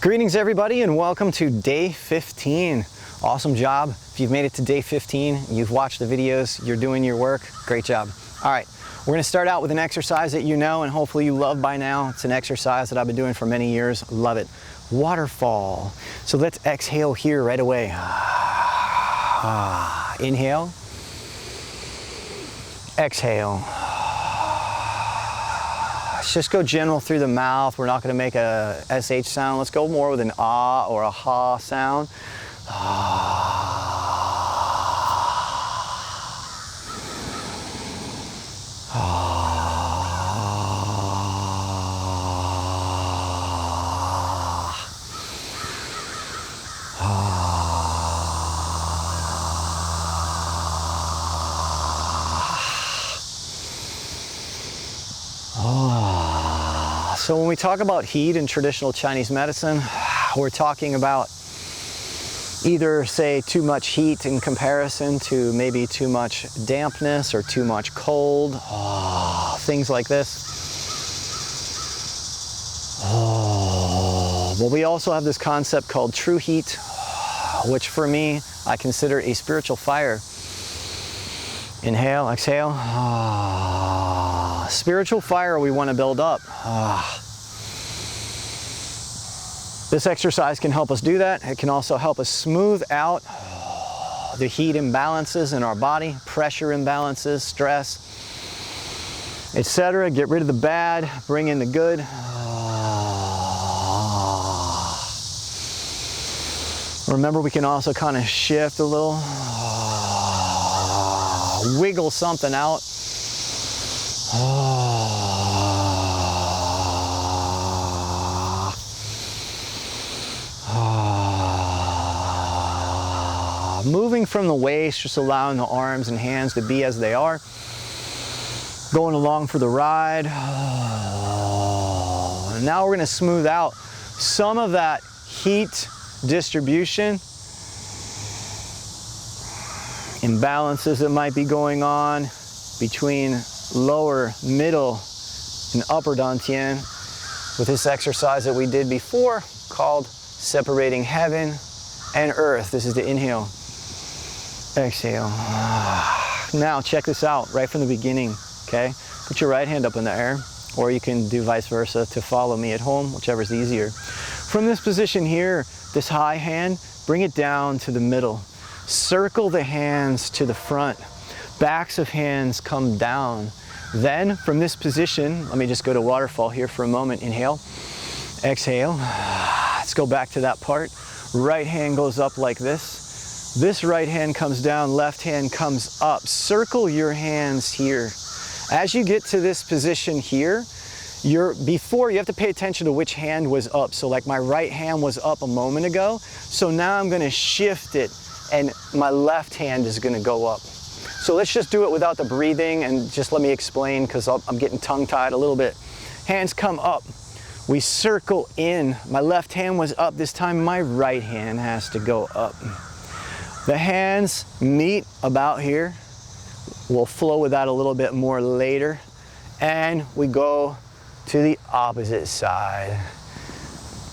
Greetings everybody and welcome to day 15. Awesome job. If you've made it to day 15, you've watched the videos, you're doing your work, great job. All right, we're gonna start out with an exercise that you know and hopefully you love by now. It's an exercise that I've been doing for many years, love it. Waterfall. So let's exhale here right away. Inhale, exhale. Let's just go general through the mouth. We're not going to make a SH sound. Let's go more with an ah or a ha sound. So when we talk about heat in traditional Chinese medicine, we're talking about either, say, too much heat in comparison to maybe too much dampness or too much cold, things like this. But we also have this concept called true heat, which for me, I consider a spiritual fire. Inhale, exhale. Spiritual fire we want to build up. This exercise can help us do that. It can also help us smooth out the heat imbalances in our body, pressure imbalances, stress, etc. Get rid of the bad, bring in the good. Remember, we can also kind of shift a little, wiggle something out. Moving from the waist, just allowing the arms and hands to be as they are. Going along for the ride. And now we're going to smooth out some of that heat distribution. Imbalances that might be going on between lower, middle, and upper dantian with this exercise that we did before called separating heaven and earth. This is the inhale, exhale. Now check this out right from the beginning, okay? Put your right hand up in the air, or you can do vice versa to follow me at home, whichever is easier. From this position here, this high hand, bring it down to the middle. Circle the hands to the front. Backs of hands come down. Then from this position, let me just go to waterfall here for a moment. Inhale, exhale. Let's go back to that part. Right hand goes up like this. This right hand comes down, left hand comes up. Circle your hands here. As you get to this position here, before you have to pay attention to which hand was up. So like my right hand was up a moment ago. So now I'm gonna shift it and my left hand is gonna go up. So let's just do it without the breathing and just let me explain because I'm getting tongue-tied a little bit. Hands come up. We circle in. My left hand was up. This time my right hand has to go up. The hands meet about here. We'll flow with that a little bit more later. And we go to the opposite side.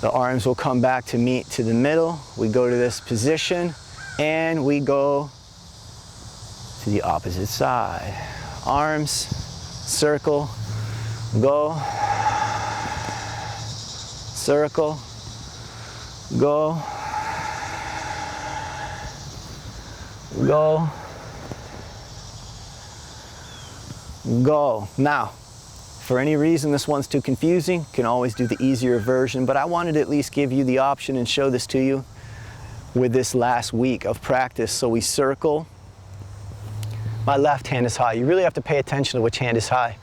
The arms will come back to meet to the middle. We go to this position and we go to the opposite side. Arms, circle, go, circle, go, go, go. Now, for any reason this one's too confusing, you can always do the easier version, but I wanted to at least give you the option and show this to you with this last week of practice. So we circle. My left hand is high. You really have to pay attention to which hand is high.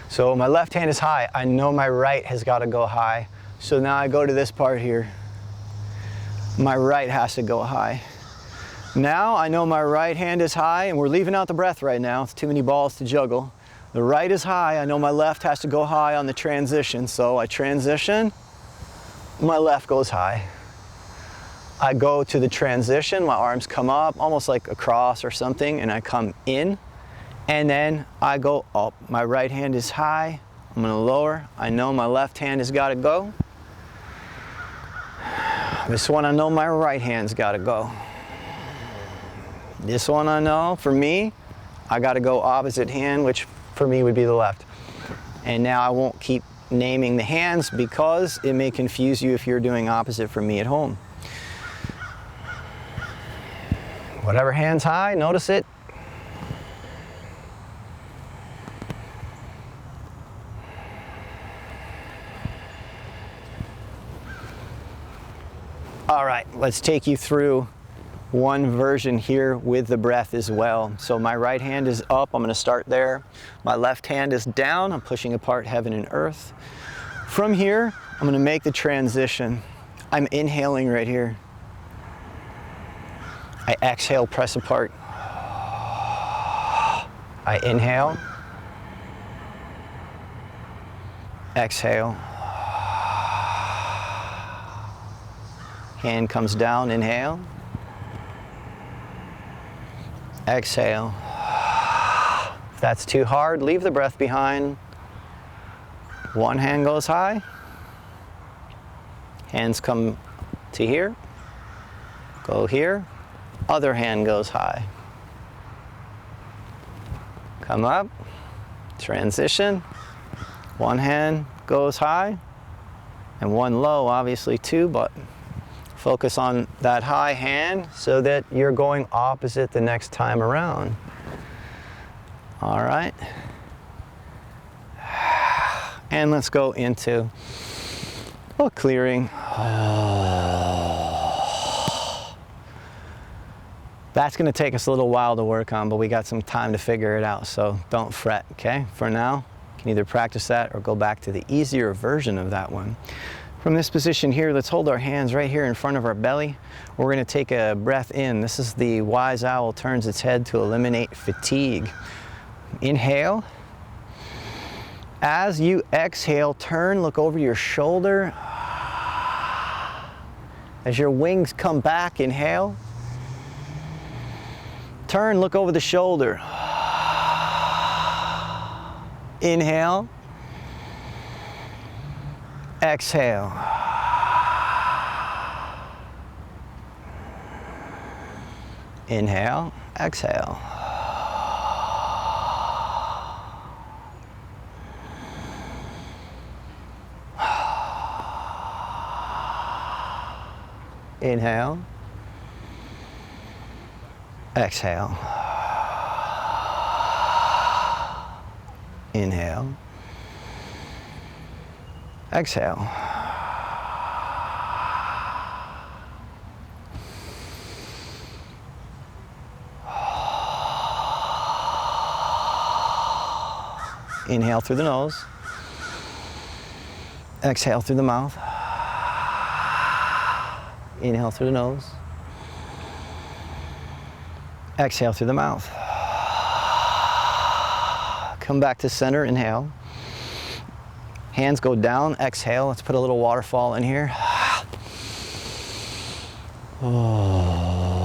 So my left hand is high. I know my right has got to go high. So now I go to this part here. My right has to go high. Now I know my right hand is high, and we're leaving out the breath right now. It's too many balls to juggle. The right is high. I know my left has to go high on the transition. So I transition, my left goes high. I go to the transition, my arms come up, almost like a cross or something, and I come in, and then I go up. My right hand is high, I'm gonna lower. I know my left hand has gotta go. This one I know my right hand's got to go. This one I know, for me, I got to go opposite hand, which for me would be the left. And now I won't keep naming the hands because it may confuse you if you're doing opposite from me at home. Whatever hand's high, notice it. All right, let's take you through one version here with the breath as well. So my right hand is up, I'm gonna start there. My left hand is down, I'm pushing apart heaven and earth. From here, I'm gonna make the transition. I'm inhaling right here. I exhale, press apart. I inhale. Exhale. Hand comes down, inhale. Exhale. If that's too hard, leave the breath behind. One hand goes high. Hands come to here. Go here. Other hand goes high. Come up. Transition. One hand goes high. And one low, obviously too, but focus on that high hand so that you're going opposite the next time around. All right. And let's go into a clearing. That's going to take us a little while to work on, but we got some time to figure it out, so don't fret, okay? For now, you can either practice that or go back to the easier version of that one. From this position here, let's hold our hands right here in front of our belly. We're going to take a breath in. This is the wise owl turns its head to eliminate fatigue. Inhale. As you exhale, turn, look over your shoulder. As your wings come back, inhale. Turn, look over the shoulder. Inhale. Exhale. Inhale, exhale. Inhale. Exhale. Inhale. Exhale. Inhale through the nose. Exhale through the mouth. Inhale through the nose. Exhale through the mouth. Come back to center, inhale. Hands go down, exhale. Let's put a little waterfall in here. Oh,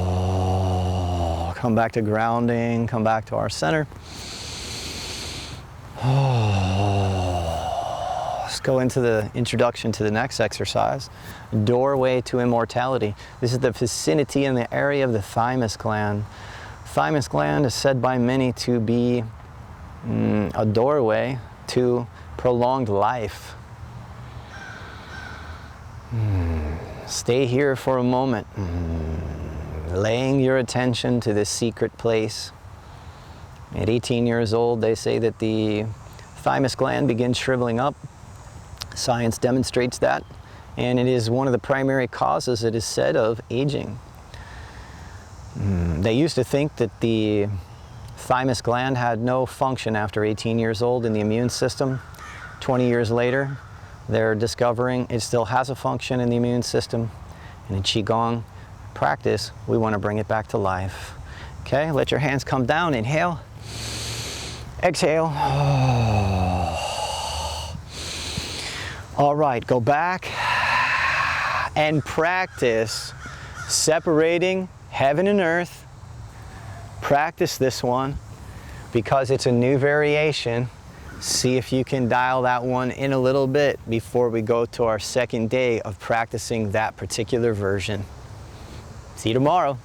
come back to grounding, come back to our center. Oh, let's go into the introduction to the next exercise. Doorway to immortality. This is the vicinity in the area of the thymus gland. Thymus gland is said by many to be a doorway to prolonged life. Stay here for a moment, laying your attention to this secret place. At 18 years old, they say that the thymus gland begins shriveling up. Science demonstrates that, and it is one of the primary causes, it is said, of aging. They used to think that the thymus gland had no function after 18 years old in the immune system. 20 years later, they're discovering it still has a function in the immune system. And in Qigong practice, we want to bring it back to life. Okay, let your hands come down. Inhale. Exhale. All right, go back and practice separating heaven and earth. Practice this one because it's a new variation See if you can dial that one in a little bit before we go to our second day of practicing that particular version. See you tomorrow.